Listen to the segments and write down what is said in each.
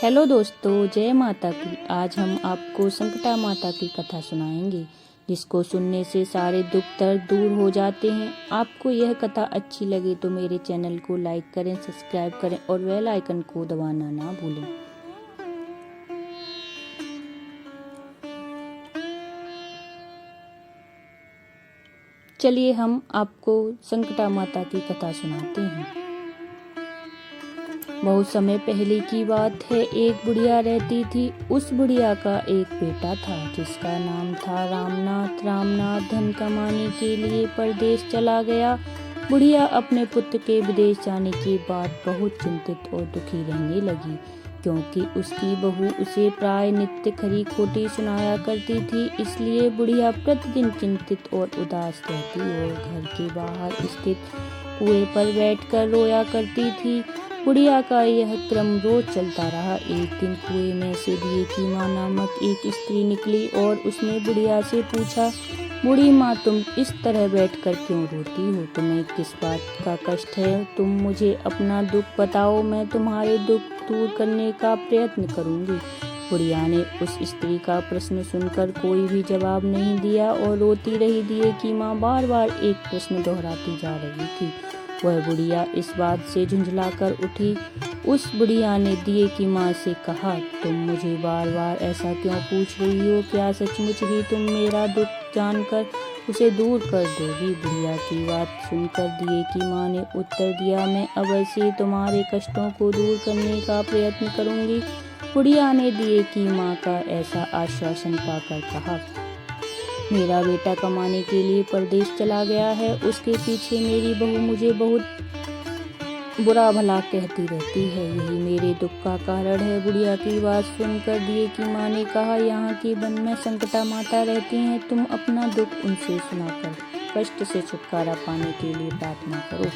Hello दोस्तों, जय माता की। आज हम आपको संकटा माता की कथा सुनाएंगे, जिसको सुनने से सारे दुख दर्द दूर हो जाते हैं। आपको यह कथा अच्छी लगे तो मेरे चैनल को लाइक करें, सब्सक्राइब करें और बेल आइकन को दबाना ना भूलें। चलिए हम आपको संकटा माता की कथा सुनाते हैं। बहुत समय पहले की बात है। एक बुढ़िया रहती थी। उस बुढ़िया का एक बेटा था, जिसका नाम था रामनाथ। रामनाथ धन कमाने के लिए परदेश चला गया। बुढ़िया अपने पुत्र के विदेश जाने के बाद बहुत चिंतित और दुखी रहने लगी, क्योंकि उसकी बहू उसे प्राय नित्य खरी खोटी सुनाया करती थी। इसलिए बुढ़िया प्रतिदिन चिंतित और उदास रहती और घर के बाहर स्थित कुएं पर बैठकर रोया करती थी। बुढ़िया का यह क्रम रोज चलता रहा। एक दिन कुएं में से दिए की माँ नामक एक स्त्री निकली और उसने बुढ़िया से पूछा, बूढ़ी माँ, तुम इस तरह बैठकर क्यों रोती हो? तुम्हें किस बात का कष्ट है? तुम मुझे अपना दुख बताओ, मैं तुम्हारे दुख दूर करने का प्रयत्न करूंगी। बुढ़िया ने उस स्त्री का प्रश्न सुनकर कोई भी जवाब नहीं दिया और रोती रही। दिए की माँ बार बार एक प्रश्न दोहराती जा रही थी। वह बुढ़िया इस बात से झुंझला कर उठी। उस बुढ़िया ने दिए की माँ से कहा, तुम मुझे बार बार ऐसा क्यों पूछ रही हो? क्या सचमुच ही तुम मेरा दुख जानकर उसे दूर कर दोगी? बुढ़िया की बात सुनकर दिए की माँ ने उत्तर दिया, मैं अवश्य तुम्हारे कष्टों को दूर करने का प्रयत्न करूंगी। बुढ़िया ने दिए की माँ का ऐसा आश्वासन पाकर कहा, मेरा बेटा कमाने के लिए परदेश चला गया है। उसके पीछे मेरी बहू मुझे बहुत बुरा भला कहती रहती है। यही मेरे दुख का कारण है। बुढ़िया की बात सुनकर दिए की माँ ने कहा, यहाँ के वन में संकटा माता रहती हैं। तुम अपना दुख उनसे सुनाकर कष्ट से छुटकारा पाने के लिए प्रार्थना करो।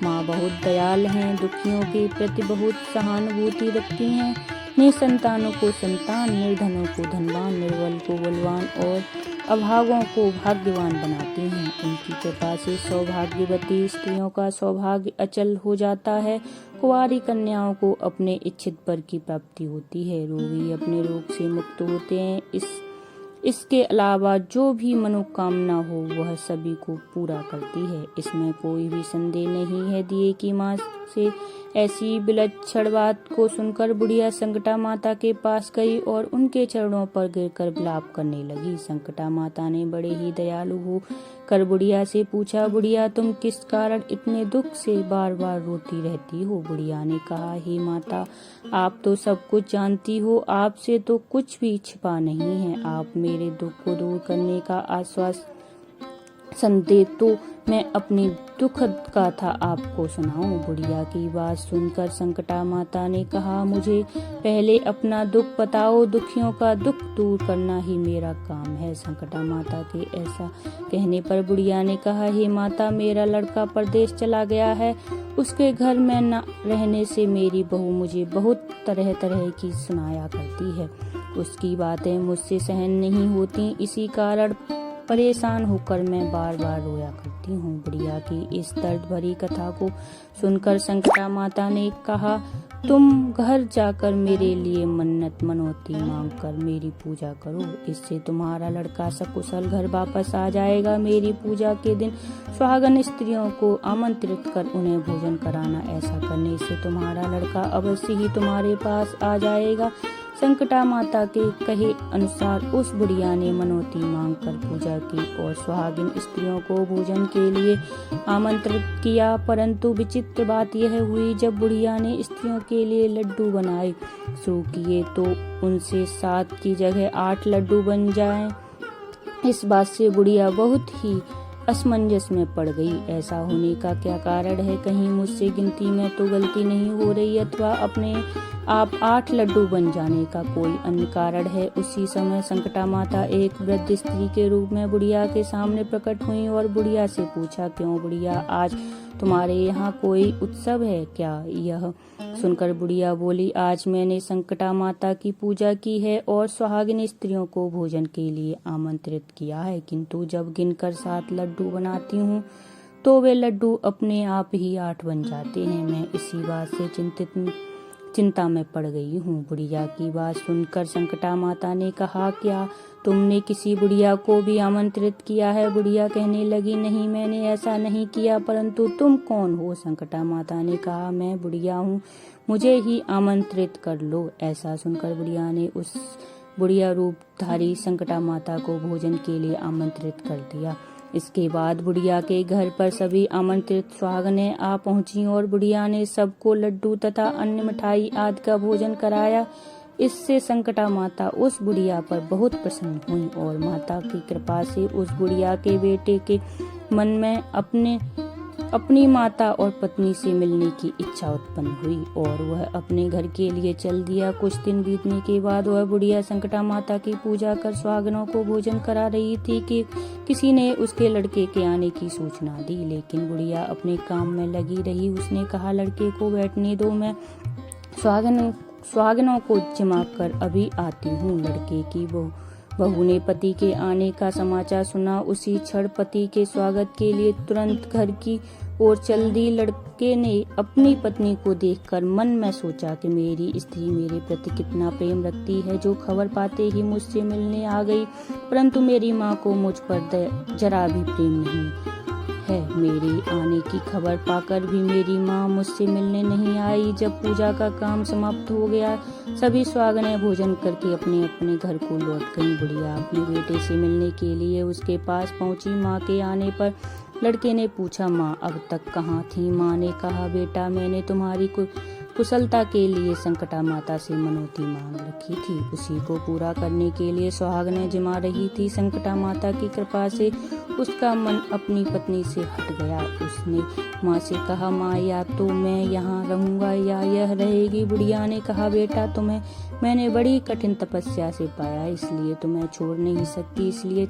माँ बहुत दयाल हैं, दुखियों के प्रति बहुत सहानुभूति रखती हैं। निसंतानों को संतान, निर्धनों को धनवान, निर्बल को बलवान और अभागों को भाग्यवान बनाती हैं। उनकी कृपा से सौभाग्यवती स्त्रियों का सौभाग्य अचल हो जाता है। कुंवारी कन्याओं को अपने इच्छित वर की प्राप्ति होती है। रोगी अपने रोग से मुक्त होते हैं। इसके अलावा जो भी मनोकामना हो वह सभी को पूरा करती है। इसमें कोई भी संदेह नहीं है। दिए की माँ से ऐसी विलक्षण बात को सुनकर बुढ़िया संकटा माता के पास गई और उनके चरणों पर गिरकर विलाप करने लगी। संकटा माता ने बड़े ही दयालु हो कर बुढ़िया से पूछा, बुढ़िया, तुम किस कारण इतने दुख से बार बार रोती रहती हो? बुढ़िया ने कहा, हे माता, आप तो सब कुछ जानती हो, आपसे तो कुछ भी छिपा नहीं है। आप मेरे दुख को दूर करने का आश्वासन दे तो मैं अपनी दुखद गाथा आपको सुनाऊं। बुढ़िया की बात सुनकर संकटा माता ने कहा, मुझे पहले अपना दुख बताओ। दुखियों का दुख दूर करना ही मेरा काम है। संकटा माता के ऐसा कहने पर बुढ़िया ने कहा, हे माता, मेरा लड़का परदेश चला गया है। उसके घर में न रहने से मेरी बहू मुझे बहुत तरह तरह की सुनाया करती है। उसकी बातें मुझसे सहन नहीं होती। इसी कारण परेशान होकर मैं बार बार रोया करती हूँ। बुढ़िया की इस दर्द भरी कथा को सुनकर संकटा माता ने कहा, तुम घर जाकर मेरे लिए मन्नत मनौती मांग कर मेरी पूजा करो। इससे तुम्हारा लड़का सकुशल घर वापस आ जाएगा। मेरी पूजा के दिन सुहागन स्त्रियों को आमंत्रित कर उन्हें भोजन कराना। ऐसा करने से तुम्हारा लड़का अवश्य ही तुम्हारे पास आ जाएगा। संकटा माता के कहे अनुसार उस बुढ़िया ने मनौती मांगकर पूजा की और सुहागिन स्त्रियों को भोजन के लिए आमंत्रित किया। परंतु विचित्र बात यह हुई, जब बुढ़िया ने स्त्रियों के लिए लड्डू बनाए शुरू किए तो उनसे 7 की जगह 8 लड्डू बन जाएं। इस बात से बुढ़िया बहुत ही असमंजस में पड़ गई। ऐसा होने का क्या कारण है? कहीं मुझसे गिनती में तो गलती नहीं हो रही, अथवा अपने आप 8 लड्डू बन जाने का कोई अन्य कारण है। उसी समय संकटा माता एक वृद्ध स्त्री के रूप में बुढ़िया के सामने प्रकट हुई और बुढ़िया से पूछा, क्यों बुढ़िया, आज तुम्हारे यहाँ कोई उत्सव है क्या? यह सुनकर बुढ़िया बोली, आज मैंने संकटा माता की पूजा की है और सुहागिन स्त्रियों को भोजन के लिए आमंत्रित किया है, किंतु जब गिनकर 7 लड्डू बनाती हूँ तो वे लड्डू अपने आप ही 8 बन जाते हैं। मैं इसी बात से चिंता में पड़ गई हूँ। बुढ़िया की बात सुनकर संकटा माता ने कहा, क्या तुमने किसी बुढ़िया को भी आमंत्रित किया है? बुढ़िया कहने लगी, नहीं, मैंने ऐसा नहीं किया, परंतु तुम कौन हो? संकटा माता ने कहा, मैं बुढ़िया हूँ, मुझे ही आमंत्रित कर लो। ऐसा सुनकर बुढ़िया ने उस बुढ़िया रूपधारी संकटा माता को भोजन के लिए आमंत्रित कर दिया। इसके बाद बुढ़िया के घर पर सभी आमंत्रित सुहागनें आ पहुंची और बुढ़िया ने सबको लड्डू तथा अन्य मिठाई आदि का भोजन कराया। इससे संकटा माता उस बुढ़िया पर बहुत प्रसन्न हुई और माता की कृपा से उस बुढ़िया के बेटे के मन में अपनी माता और पत्नी से मिलने की इच्छा उत्पन्न हुई और वह अपने घर के लिए चल दिया। कुछ दिन बीतने के बाद वह बुढ़िया संकटा माता की पूजा कर सुहागनों को भोजन करा रही थी कि किसी ने उसके लड़के के आने की सूचना दी, लेकिन बुढ़िया अपने काम में लगी रही। उसने कहा, लड़के को बैठने दो, मैं सुहागनों को जमा कर अभी आती हूँ। लड़के की बहू ने पति के आने का समाचार सुना। उसी क्षण पति के स्वागत के लिए तुरंत घर की ओर चल दी। लड़के ने अपनी पत्नी को देखकर मन में सोचा कि मेरी स्त्री मेरे प्रति कितना प्रेम रखती है, जो खबर पाते ही मुझसे मिलने आ गई, परंतु मेरी माँ को मुझ पर जरा भी प्रेम नहीं है। मेरे आने की खबर पाकर भी मेरी माँ मुझसे मिलने नहीं आई। जब पूजा का काम समाप्त हो गया, सभी सुहागनें भोजन करके अपने अपने घर को लौट गईं। बुढ़िया अपने बेटे से मिलने के लिए उसके पास पहुंची। माँ के आने पर लड़के ने पूछा, माँ अब तक कहाँ थी? माँ ने कहा, बेटा, मैंने तुम्हारी कुशलता के लिए संकटा माता से मनौती मांग रखी थी, उसी को पूरा करने के लिए सुहागनें जमा रही थी। संकटा माता की कृपा से उसका मन अपनी पत्नी से हट गया। उसने माँ से कहा, माँ, या तो मैं यहाँ रहूंगा या यह रहेगी। बुढ़िया ने कहा, बेटा, तुम्हें मैंने बड़ी कठिन तपस्या से पाया, इसलिए तुम्हें छोड़ नहीं सकती, इसलिए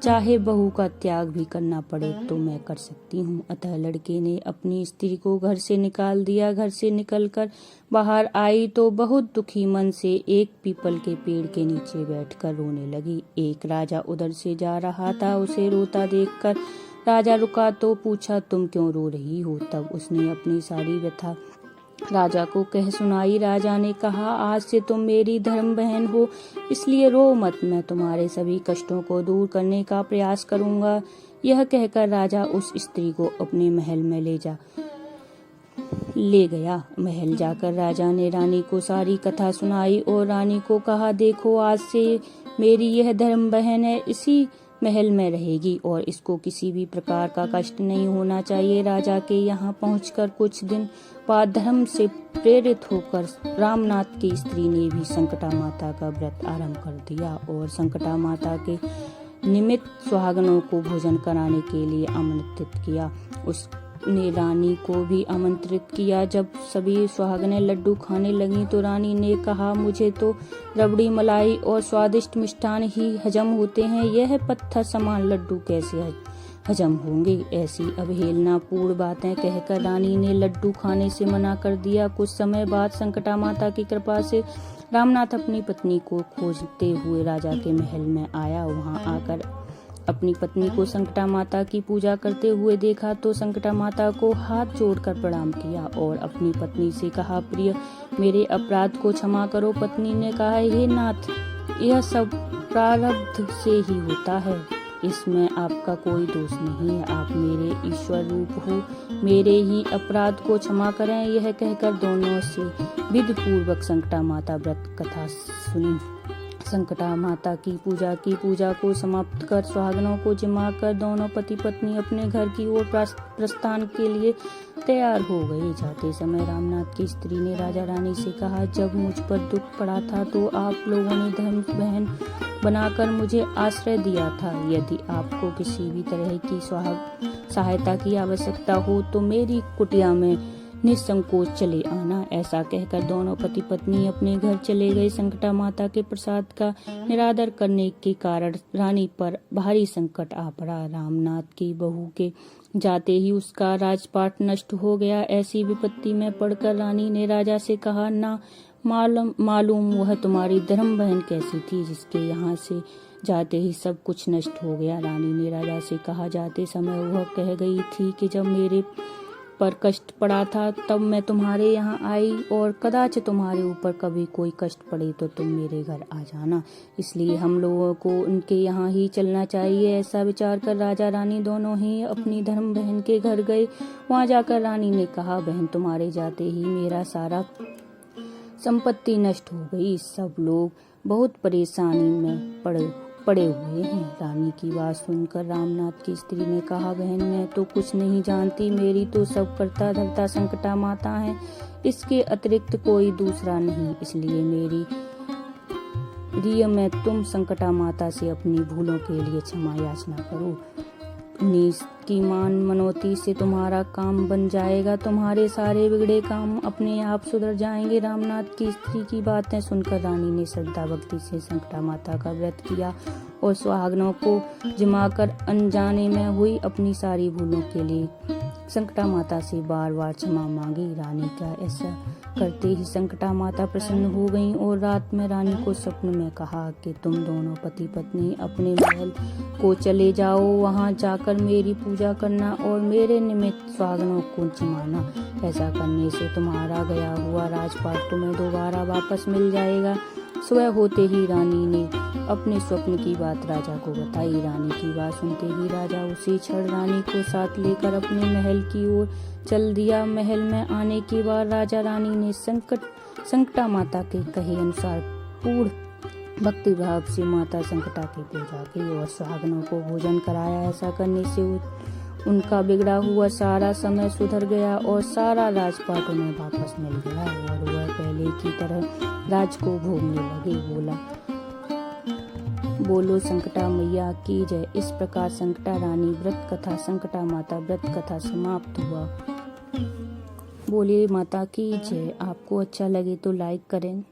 चाहे बहू का त्याग भी करना पड़े तो मैं कर सकती हूँ। अतः लड़के ने अपनी स्त्री को घर से निकाल दिया। घर से निकलकर बाहर आई तो बहुत दुखी मन से एक पीपल के पेड़ के नीचे बैठकर रोने लगी। एक राजा उधर से जा रहा था, उसे रोता देखकर राजा रुका तो पूछा, तुम क्यों रो रही हो? तब उसने अपनी सारी व्यथा राजा को कह सुनाई। राजा ने कहा, आज से तुम मेरी धर्म बहन हो, इसलिए रो मत, मैं तुम्हारे सभी कष्टों को दूर करने का प्रयास करूंगा। यह कहकर राजा उस स्त्री को अपने महल में ले गया। महल जाकर राजा ने रानी को सारी कथा सुनाई और रानी को कहा, देखो, आज से मेरी यह धर्म बहन है, इसी महल में रहेगी और इसको किसी भी प्रकार का कष्ट नहीं होना चाहिए। राजा के यहाँ पहुंचकर कुछ दिन बाद धर्म से प्रेरित होकर रामनाथ की स्त्री ने भी संकटा माता का व्रत आरंभ कर दिया और संकटा माता के निमित्त सुहागनों को भोजन कराने के लिए आमंत्रित किया। उसने रानी को भी आमंत्रित किया। जब सभी सुहागनें लड्डू खाने लगीं तो रानी ने कहा, मुझे तो रबड़ी, मलाई और स्वादिष्ट मिष्ठान ही हजम होते हैं, यह पत्थर समान लड्डू कैसे हजम होंगे? ऐसी अवहेलनापूर्ण बातें कहकर रानी ने लड्डू खाने से मना कर दिया। कुछ समय बाद संकटा माता की कृपा से रामनाथ अपनी पत्नी को खोजते हुए राजा के महल में आया। वहां आकर अपनी पत्नी को संकटा माता की पूजा करते हुए देखा तो संकटा माता को हाथ जोड़कर प्रणाम किया और अपनी पत्नी से कहा, प्रिय, मेरे अपराध को क्षमा करो। पत्नी ने कहा, हे नाथ, यह सब प्रारब्ध से ही होता है, इसमें आपका कोई दोष नहीं है, आप मेरे ईश्वर रूप हो, मेरे ही अपराध को क्षमा करें। यह कहकर दोनों से विधि पूर्वक संकटा माता व्रत कथा सुनी। संकटा माता की पूजा को समाप्त कर सुहागनों को जमा कर दोनों पति पत्नी अपने घर की ओर प्रस्थान के लिए तैयार हो गए। जाते समय रामनाथ की स्त्री ने राजा रानी से कहा, जब मुझ पर दुख पड़ा था तो आप लोगों ने धर्म बहन बनाकर मुझे आश्रय दिया था। यदि आपको किसी भी तरह की सहायता की आवश्यकता हो तो मेरी कुटिया में निसंकोच चले आना। ऐसा कहकर दोनों पति पत्नी अपने घर चले गए। संकटा माता के प्रसाद का निरादर करने के कारण रानी पर भारी संकट आ पड़ा। रामनाथ की बहू के जाते ही उसका राजपाट नष्ट हो गया। ऐसी विपत्ति में पड़कर रानी ने राजा से कहा, ना मालूम वह तुम्हारी धर्म बहन कैसी थी जिसके यहाँ से जाते ही सब कुछ नष्ट हो गया। रानी ने राजा से कहा, जाते समय वह कह गई थी कि जब मेरे पर कष्ट पड़ा था तब मैं तुम्हारे यहाँ आई, और कदाच तुम्हारे ऊपर कभी कोई कष्ट पड़े तो तुम मेरे घर आ जाना। इसलिए हम लोगों को उनके यहाँ ही चलना चाहिए। ऐसा विचार कर राजा रानी दोनों ही अपनी धर्म बहन के घर गए। वहाँ जाकर रानी ने कहा, बहन तुम्हारे जाते ही मेरा सारा संपत्ति नष्ट हो गई। सब लोग बहुत परेशानी में पड़े हुए हैं। रानी की बात सुनकर रामनाथ की स्त्री ने कहा, बहन मैं तो कुछ नहीं जानती, मेरी तो सब करता धरता संकटा माता है, इसके अतिरिक्त कोई दूसरा नहीं। इसलिए मेरी मैं तुम संकटा माता से अपनी भूलों के लिए क्षमा याचना करो। नीस की मान मनोती से तुम्हारा काम बन जाएगा, तुम्हारे सारे बिगड़े काम अपने आप सुधर जाएंगे। रामनाथ की स्त्री की बातें सुनकर रानी ने श्रद्धा भक्ति से संकटा माता का व्रत किया और सुहागनों को जिमाकर अनजाने में हुई अपनी सारी भूलों के लिए संकटा माता से बार बार क्षमा मांगी। रानी का ऐसा करते ही संकटा माता प्रसन्न हो गईं और रात में रानी को स्वप्न में कहा कि तुम दोनों पति पत्नी अपने महल को चले जाओ, वहां जाकर मेरी पूजा करना और मेरे निमित्त सुहागनों को जिमाना। ऐसा करने से तुम्हारा गया हुआ राजपाट तुम्हें दोबारा वापस मिल जाएगा। सुबह होते ही रानी ने अपने स्वप्न की बात राजा को बताई। रानी की बात सुनते ही राजा उसी क्षण रानी को साथ लेकर अपने महल की ओर चल दिया। महल में आने के बाद राजा रानी ने संकटा माता के कहे अनुसार पूर्ण भक्ति भाव से माता संकटा की पूजा की और सुहागनों को भोजन कराया। ऐसा करने से उनका बिगड़ा हुआ सारा समय सुधर गया और सारा राजपाट उन्हें वापस मिल गया और वह पहले की तरह राज को भोगने लगे। बोलो संकटा मैया की जय। इस प्रकार संकटा रानी व्रत कथा, संकटा माता व्रत कथा समाप्त हुआ। बोले माता की जय। आपको अच्छा लगे तो लाइक करें।